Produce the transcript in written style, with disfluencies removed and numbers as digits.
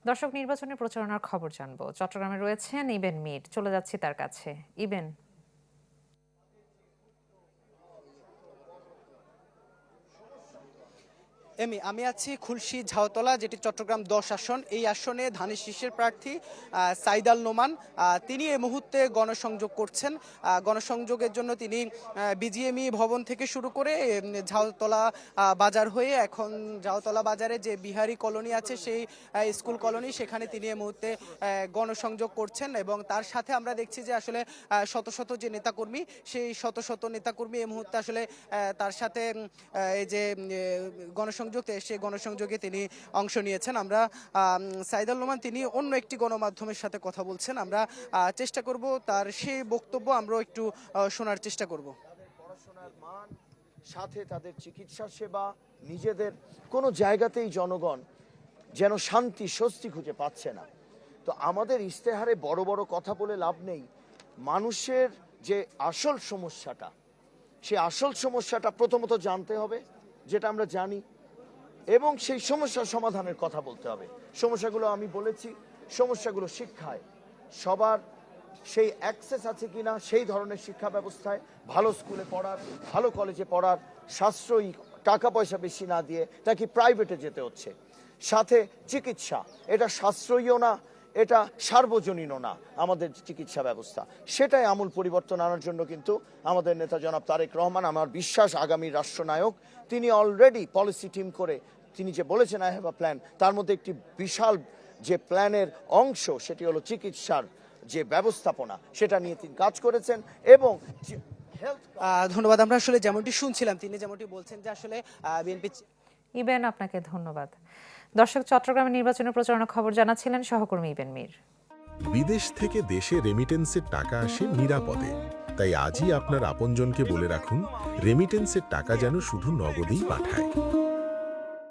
দর্শক, নির্বাচনের প্রচারণার খবর জানবো। চট্টগ্রামে রয়েছেন ইবেন মীর, চলে যাচ্ছি তার কাছে। ইবেন, আমি আছি খুলশী ঝাউতলা, যেটি চট্টগ্রাম 10 আসন। এই আসনে ধানের শীষের প্রার্থী সাইদ আল নোমান, তিনি এই মুহূর্তে গণসংযোগ করছেন। গণসংযোগের জন্য তিনি বিজিএমই ভবন থেকে শুরু করে ঝাউতলা বাজার হয়ে এখন ঝাউতলা বাজারে যে বিহারি কলোনি আছে, সেই স্কুল কলোনি, সেখানে তিনি এই মুহূর্তে গণসংযোগ করছেন। এবং তার সাথে আমরা দেখছি যে আসলে শত শত যে নেতাকর্মী, সেই শত শত নেতাকর্মী এই মুহূর্তে আসলে তার সাথে এই যে গণসংযোগ, সেই গণসংযোগে তিনি অংশ নিয়েছেন। আমরা সাইদ আল নোমান তিনি অন্য একটি গণমাধ্যমের সাথে কথা বলছেন। আমরা চেষ্টা করব তার সেই বক্তব্য আমরা একটু শোনার চেষ্টা করব। পড়াশোনার মান, সাথে তাদের চিকিৎসা সেবা, নিজেদের কোনো জায়গাতেই জনগণ যেন শান্তি স্বস্তি খুঁজে পাচ্ছে না। তো আমাদের ইশতেহারে বড় বড় কথা বলে লাভ নেই। মানুষের যে আসল সমস্যাটা, সেই আসল সমস্যাটা প্রথমত জানতে হবে, যেটা আমরা জানি, এবং সেই সমস্যার সমাধানের কথা বলতে হবে। সমস্যাগুলো আমি বলেছি, সমস্যাগুলো শিক্ষায়, সবার সেই অ্যাক্সেস আছে কিনা সেই ধরনের শিক্ষা ব্যবস্থায়, ভালো স্কুলে পড়ার, ভালো কলেজে পড়ার, সাশ্রয়ী টাকা পয়সা বেশি না দিয়ে তাকে প্রাইভেটে যেতে হচ্ছে। সাথে চিকিৎসা, এটা সাশ্রয়ীও না, এটা সার্বজনীনও না। আমাদের চিকিৎসা ব্যবস্থা, সেটাই আমূল পরিবর্তন আনার জন্য কিন্তু আমাদের নেতা জনাব তারেক রহমান, আমার বিশ্বাস আগামী রাষ্ট্রনায়ক, তিনি অলরেডি পলিসি টিম করে তিনি যে বলেছেন আই হ্যাভ আ প্ল্যান, তার মধ্যে একটি বিশাল যে প্ল্যানের অংশ, সেটি হলো চিকিৎসার যে ব্যবস্থাপনা, সেটা নিয়ে তিনি কাজ করেছেন। এবং ধন্যবাদ। আমরা আসলে যেমনটি শুনছিলাম, তিনি যেমনটি বলছেন যে আসলে বিএনপি। ইবেন, আপনাকে ধন্যবাদ। দর্শক, চট্টগ্রামে নির্বাচনের প্রচারণা খবর জানাচ্ছিলেন সহকর্মী ইবেন মীর। বিদেশ থেকে দেশে রেমিটেন্সের টাকা আসে নিরাপদে। তাই আজই আপনার আপনজনকে বলে রাখুন, রেমিটেন্সের টাকা যেন শুধু নগদেই পাঠায়।